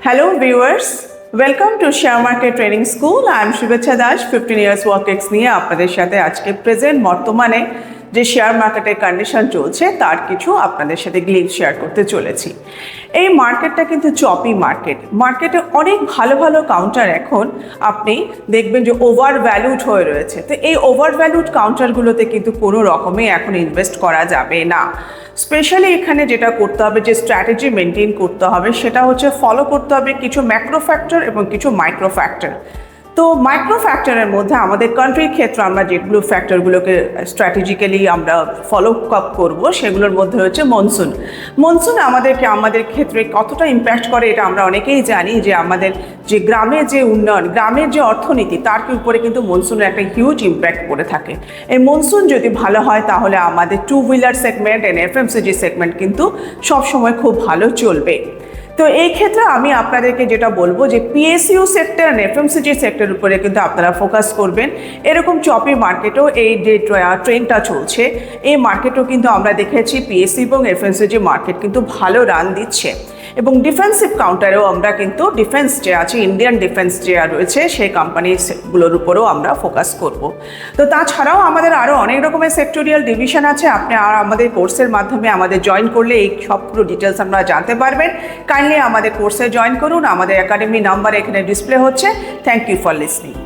Hello viewers, welcome to Share Market Training School. I am Shubhecha Dash, 15 years work ex নিয়ে আপনাদের সাথে আজকে present বর্তমানে যে শেয়ার মার্কেটের কন্ডিশন চলছে তার কিছু আপনাদের সাথে গ্লিম্পস শেয়ার করতে চলেছি। এই মার্কেটটা কিন্তু চপি মার্কেটে অনেক ভালো ভালো কাউন্টার এখন আপনি দেখবেন যে ওভার ভ্যালুড হয়ে রয়েছে। তো এই ওভার ভ্যালুড কাউন্টারগুলোতে কিন্তু কোনো রকমে এখন ইনভেস্ট করা যাবে না। স্পেশালি এখানে যেটা করতে হবে, যে স্ট্র্যাটেজি মেনটেন করতে হবে, সেটা হচ্ছে ফলো করতে হবে কিছু ম্যাক্রো ফ্যাক্টর এবং কিছু মাইক্রো ফ্যাক্টর। তো মাইক্রো ফ্যাক্টরের মধ্যে আমাদের কান্ট্রির ক্ষেত্রে আমরা যেগুলো ফ্যাক্টরগুলোকে স্ট্র্যাটেজিক্যালি আমরা ফলো আপ করবো সেগুলোর মধ্যে হচ্ছে মনসুন আমাদের ক্ষেত্রে কতটা ইম্প্যাক্ট করে এটা আমরা অনেকেই জানি, যে আমাদের যে গ্রামের যে উন্নয়ন, গ্রামের যে অর্থনীতি, তার উপরে কিন্তু মনসুনের একটা হিউজ ইম্প্যাক্ট করে থাকে। এই মনসুন যদি ভালো হয় তাহলে আমাদের two wheeler segment and FMCG segment কিন্তু সবসময় খুব ভালো চলবে। তো এই ক্ষেত্রে আমি আপনাদেরকে যেটা বলবো যে পিএসইউ সেক্টর আর এফএমসিজি সেক্টর উপরে কিন্তু আপনারা ফোকাস করবেন। এরকম চপি মার্কেটও এই যে ট্রেন্ডটা চলছে, এই মার্কেটও কিন্তু আমরা দেখেছি পিএসইউ এবং এফএমসিজি মার্কেট কিন্তু ভালো রান দিচ্ছে। এবং ডিফেন্সিভ কাউন্টারেও আমরা কিন্তু ডিফেন্স যে আছে, ইন্ডিয়ান ডিফেন্স যে রয়েছে সেই কোম্পানিগুলোর উপরেও আমরা ফোকাস করব। তো তাছাড়াও আমাদের আরও অনেক রকমের সেক্টোরিয়াল ডিভিশন আছে। আপনি আর আমাদের কোর্সের মাধ্যমে আমাদের জয়েন করলে এই সবগুলো ডিটেলস আমরা জানতে পারবেন। কাইন্ডলি আমাদের কোর্সে জয়েন করুন। আমাদের একাডেমি নাম্বার এখানে ডিসপ্লে হচ্ছে। Thank you for listening.